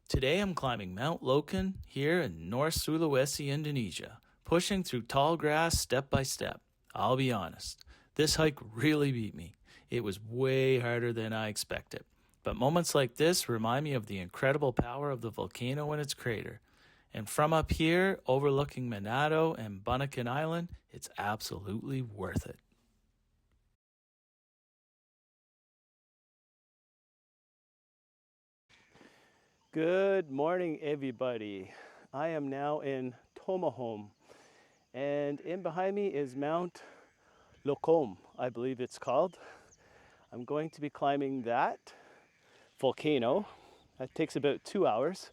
Today I'm climbing Mount Lokon here in North Sulawesi, Indonesia, pushing through tall grass step by step. I'll be honest, this hike really beat me. It was way harder than I expected. But moments like this remind me of the incredible power of the volcano and its crater. And from up here, overlooking Manado and Bunaken Island, it's absolutely worth it. Good morning, everybody. I am now in Tomahome, and in behind me is Mount Lokon, I believe it's called. I'm going to be climbing that volcano. That takes about 2 hours,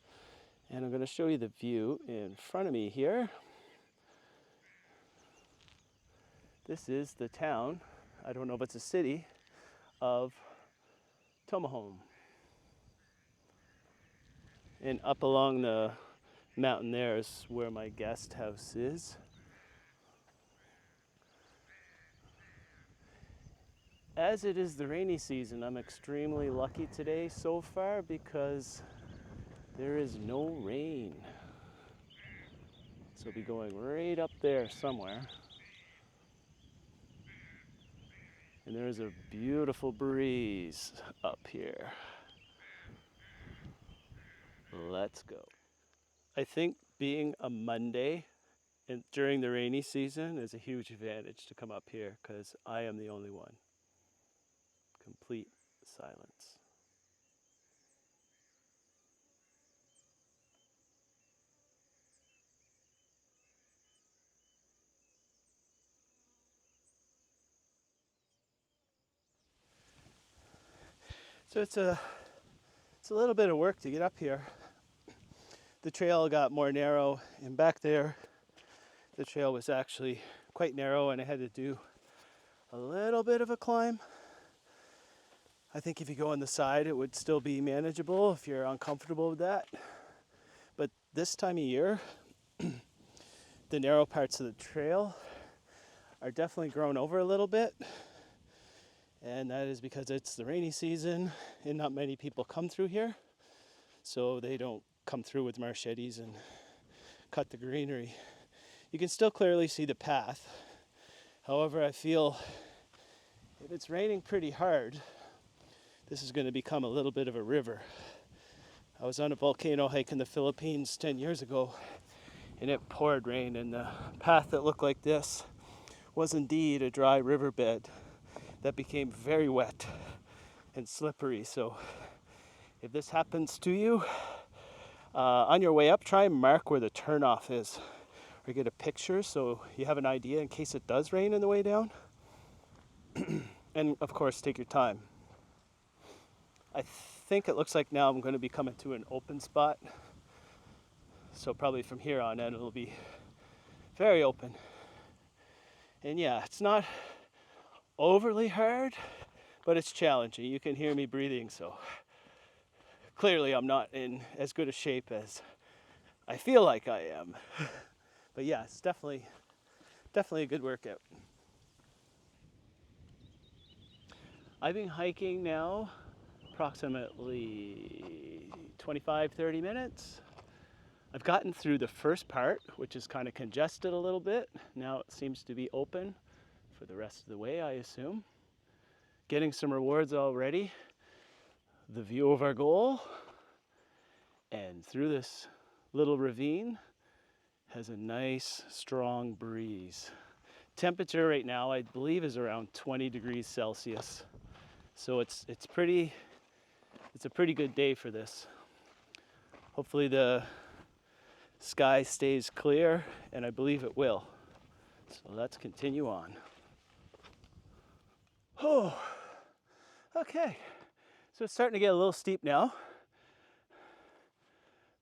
and I'm going to show you the view in front of me here. This is the town, I don't know if it's a city, of Tomahome. And up along the mountain there is where my guest house is. As it is the rainy season, I'm extremely lucky today so far because there is no rain. So I'll be going right up there somewhere. And there's a beautiful breeze up here. Let's go. I think being a Monday and during the rainy season is a huge advantage to come up here because I am the only one. Complete silence. So it's a little bit of work to get up here. The trail got more narrow, and back there the trail was actually quite narrow and I had to do a little bit of a climb. I think if you go on the side it would still be manageable if you're uncomfortable with that. But this time of year, the narrow parts of the trail are definitely grown over a little bit. And that is because it's the rainy season and not many people come through here. So they don't come through with machetes and cut the greenery. You can still clearly see the path. However, I feel if it's raining pretty hard, this is going to become a little bit of a river. I was on a volcano hike in the Philippines 10 years ago and it poured rain, and the path that looked like this was indeed a dry riverbed that became very wet and slippery. So if this happens to you, on your way up, try and mark where the turnoff is or get a picture so you have an idea in case it does rain on the way down. And of course, take your time. I think it looks like now I'm going to be coming to an open spot. So probably from here on in it'll be very open. And yeah, it's not overly hard, but it's challenging. You can hear me breathing, so clearly I'm not in as good a shape as I feel like I am. But yeah, it's definitely a good workout. I've been hiking now approximately 25-30 minutes. I've gotten through the first part, which is kind of congested a little bit. Now it seems to be open for the rest of the way, I assume. Getting some rewards already. The view of our goal. And through this little ravine has a nice strong breeze. Temperature right now I believe is around 20 degrees Celsius. So it's a pretty good day for this. Hopefully the sky stays clear, and I believe it will. So let's continue on. Oh, okay. So it's starting to get a little steep now.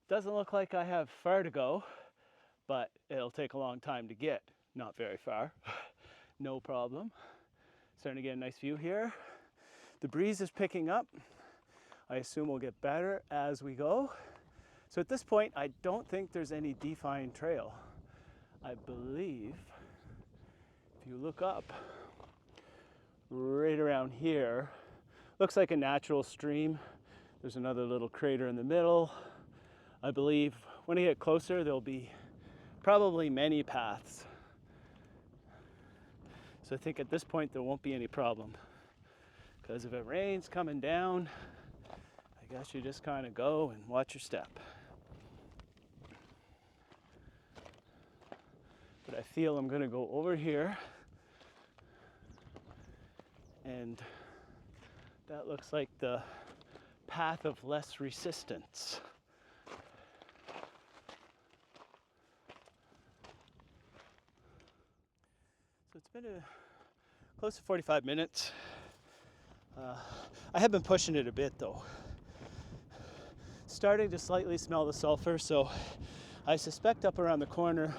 Doesn't look like I have far to go, but it'll take a long time to get. Not very far. No problem. Starting to get a nice view here. The breeze is picking up. I assume we'll get better as we go. So at this point, I don't think there's any defined trail. I believe if you look up right around here, looks like a natural stream. There's another little crater in the middle. I believe when I get closer, there'll be probably many paths. So I think at this point, there won't be any problem. Because if it rains coming down, I guess you just kind of go and watch your step. But I feel I'm gonna go over here, and that looks like the path of less resistance. So it's been close to 45 minutes. I have been pushing it a bit though. Starting to slightly smell the sulfur, so I suspect up around the corner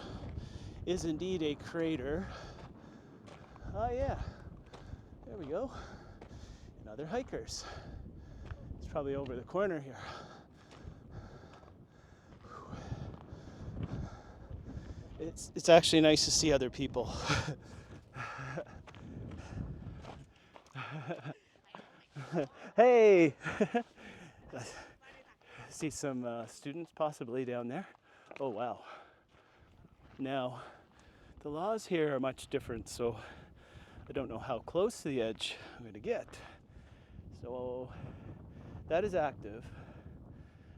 is indeed a crater. Oh yeah, there we go. And other hikers. It's probably over the corner here. It's actually nice to see other people. Hey! See some students possibly down there. Oh wow. Now, the laws here are much different, so I don't know how close to the edge I'm going to get. So that is active.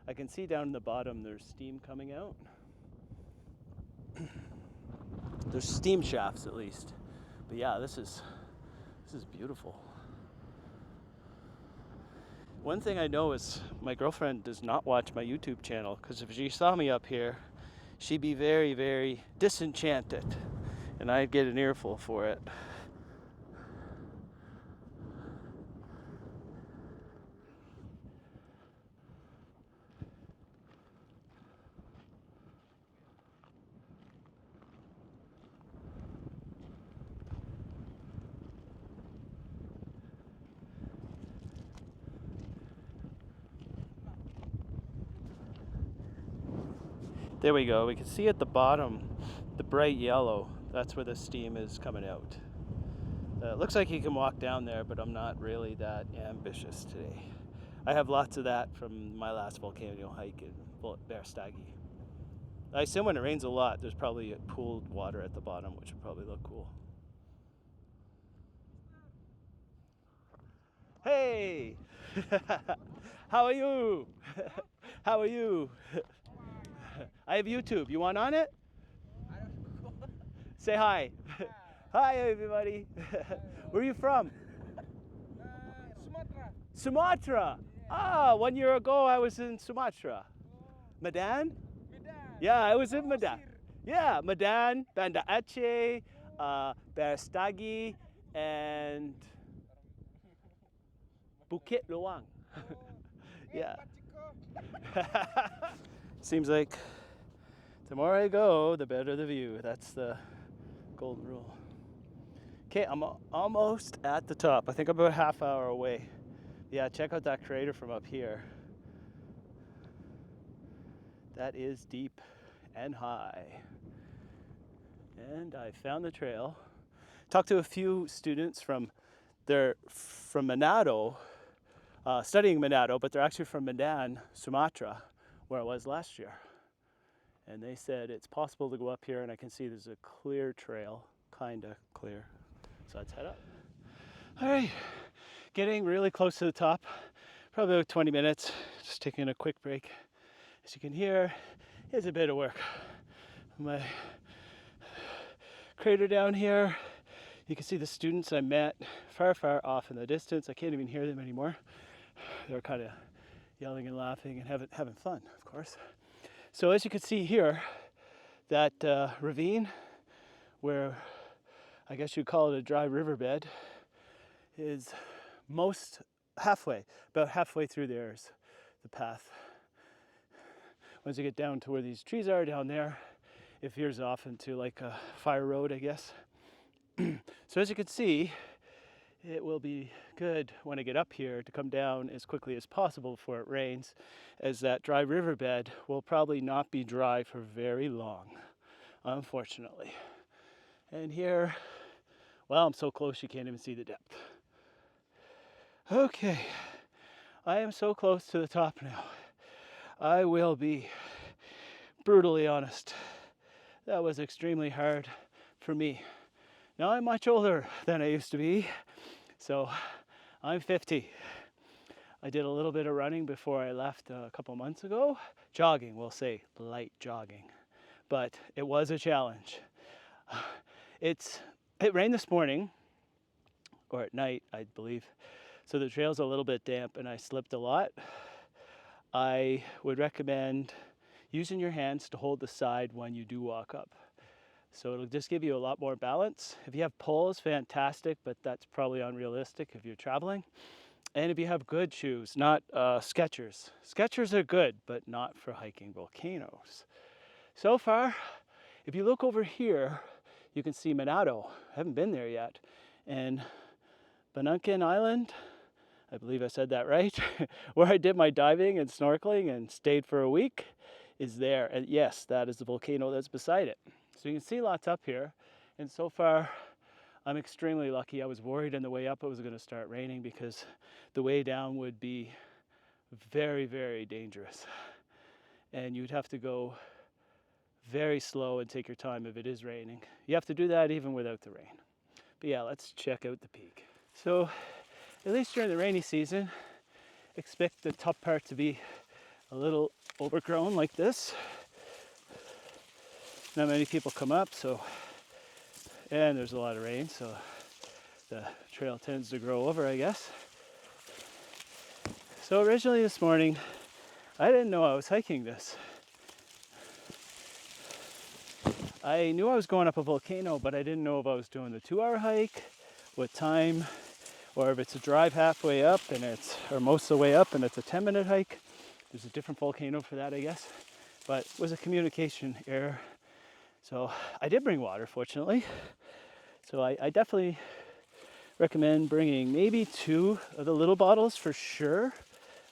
I can see down in the bottom there's steam coming out. There's steam shafts at least. But yeah, this is beautiful. One thing I know is my girlfriend does not watch my YouTube channel, because if she saw me up here, she'd be very, very disenchanted, and I'd get an earful for it. There we go. We can see at the bottom the bright yellow. That's where the steam is coming out. It looks like you can walk down there, but I'm not really that ambitious today. I have lots of that from my last volcano hike in Berstagi. I assume when it rains a lot, there's probably pooled water at the bottom, which would probably look cool. Hey! How are you? How are you? I have YouTube. You want on it? Say hi. Hi, everybody. Where are you from? Sumatra. Sumatra. Ah, 1 year ago I was in Sumatra. Medan? Yeah, I was in Medan. Yeah, Medan, Banda Aceh, Berstagi, and Bukit Luang. Yeah. Seems like the more I go, the better the view. That's the golden rule. Okay, I'm almost at the top. I think I'm about a half hour away. Yeah, check out that crater from up here. That is deep and high. And I found the trail. Talked to a few students from Manado, studying Manado, but they're actually from Medan, Sumatra, where I was last year. And they said it's possible to go up here, and I can see there's a clear trail, kinda clear. So let's head up. All right, getting really close to the top, probably about 20 minutes, just taking a quick break. As you can hear, it's a bit of work. My crater down here, you can see the students I met far, far off in the distance. I can't even hear them anymore. They're kind of yelling and laughing and having fun, of course. So as you can see here, that ravine, where I guess you'd call it a dry riverbed, is about halfway through there is the path. Once you get down to where these trees are down there, it veers off into like a fire road, I guess. So as you can see, it will be good when I get up here to come down as quickly as possible before it rains, as that dry riverbed will probably not be dry for very long, unfortunately. And here, well, I'm so close you can't even see the depth. Okay, I am so close to the top now. I will be brutally honest, that was extremely hard for me. Now I'm much older than I used to be, so I'm 50. I did a little bit of running before I left a couple months ago. Jogging, we'll say light jogging, but it was a challenge. It rained this morning, or at night, I believe, so the trail's a little bit damp and I slipped a lot. I would recommend using your hands to hold the side when you do walk up. So it'll just give you a lot more balance. If you have poles, fantastic, but that's probably unrealistic if you're traveling. And if you have good shoes, not Skechers. Skechers are good, but not for hiking volcanoes. So far, if you look over here, you can see Manado. I haven't been there yet. And Bunaken Island, I believe I said that right, where I did my diving and snorkeling and stayed for a week, is there. And yes, that is the volcano that's beside it. So you can see lots up here. And so far, I'm extremely lucky. I was worried on the way up it was going to start raining because the way down would be very, very dangerous. And you'd have to go very slow and take your time if it is raining. You have to do that even without the rain. But yeah, let's check out the peak. So at least during the rainy season, expect the top part to be a little overgrown like this. Not many people come up, and there's a lot of rain, so the trail tends to grow over, I guess. So originally this morning, I didn't know I was hiking this. I knew I was going up a volcano, but I didn't know if I was doing the 2-hour hike, what time, or if it's a drive halfway up or most of the way up and it's a 10-minute hike. There's a different volcano for that, I guess. But it was a communication error. So I did bring water, fortunately. So I definitely recommend bringing maybe 2 of the little bottles for sure,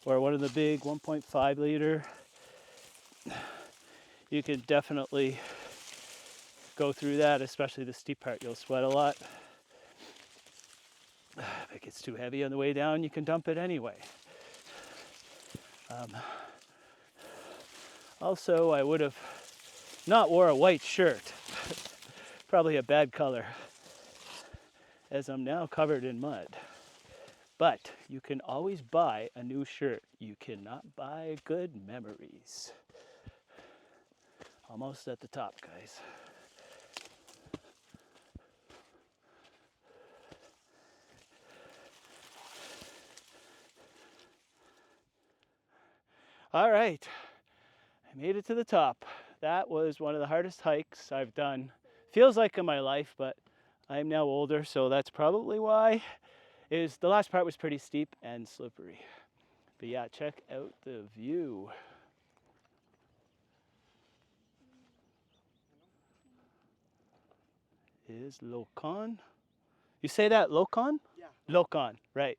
or one of the big 1.5 liter. You can definitely go through that, especially the steep part. You'll sweat a lot. If it gets too heavy on the way down, you can dump it anyway. Also, I would have not wore a white shirt. Probably a bad color, as I'm now covered in mud. But you can always buy a new shirt. You cannot buy good memories. Almost at the top, guys. All right, I made it to the top. That was one of the hardest hikes I've done. Feels like in my life, but I'm now older, so that's probably why. The last part was pretty steep and slippery. But yeah, check out the view. Is Lokon? You say that, Lokon? Yeah. Lokon, right.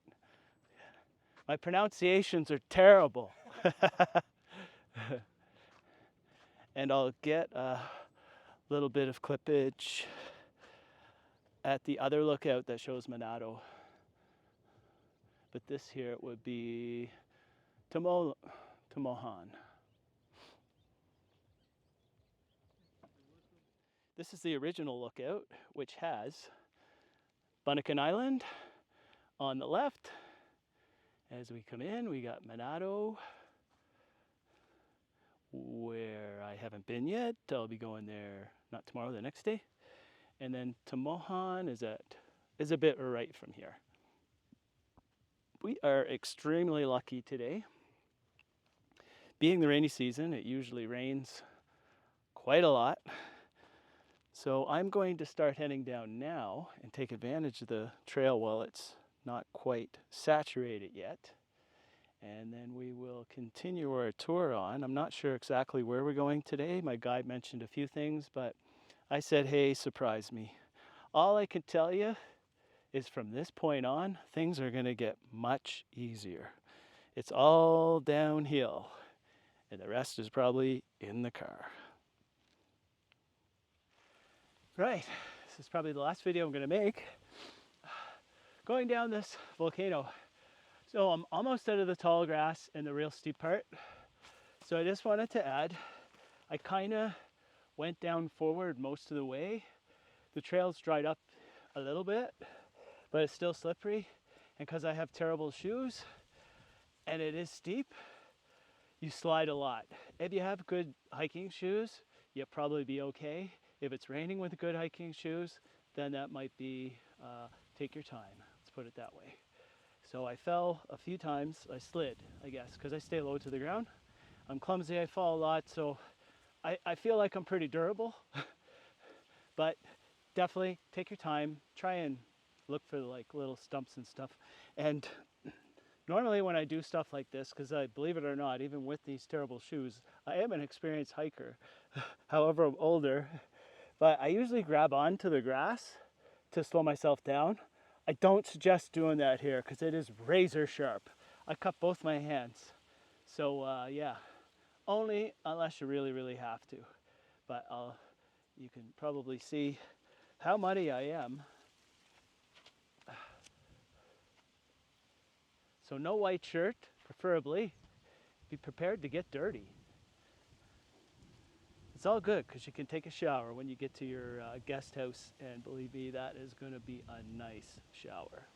My pronunciations are terrible. And I'll get a little bit of clippage at the other lookout that shows Manado. But this here would be Tomohan. This is the original lookout, which has Bunaken Island on the left. As we come in, we got Manado, where I haven't been yet. I'll be going there not tomorrow, the next day. And then Tomohan is a bit right from here. We are extremely lucky today. Being the rainy season, it usually rains quite a lot. So I'm going to start heading down now and take advantage of the trail while it's not quite saturated yet. And then we will continue our tour on. I'm not sure exactly where we're going today. My guide mentioned a few things, but I said, hey, surprise me. All I can tell you is from this point on, things are going to get much easier. It's all downhill, and the rest is probably in the car. Right, this is probably the last video I'm going to make. Going down this volcano. So I'm almost out of the tall grass and the real steep part. So I just wanted to add I kind of went down forward most of the way. The trail's dried up a little bit, but it's still slippery. And because I have terrible shoes and it is steep, you slide a lot. If you have good hiking shoes, you'll probably be okay. If it's raining with good hiking shoes, then that might be, take your time. Let's put it that way. So I fell a few times. I slid, I guess, because I stay low to the ground. I'm clumsy, I fall a lot, so I feel like I'm pretty durable. But definitely take your time. Try and look for like little stumps and stuff. And normally when I do stuff like this, because I believe it or not, even with these terrible shoes, I am an experienced hiker. However, I'm older. But I usually grab onto the grass to slow myself down. I don't suggest doing that here because it is razor sharp. I cut both my hands. So yeah, only unless you really, really have to. But you can probably see how muddy I am. So no white shirt, preferably. Be prepared to get dirty. It's all good because you can take a shower when you get to your guest house, and believe me, that is going to be a nice shower.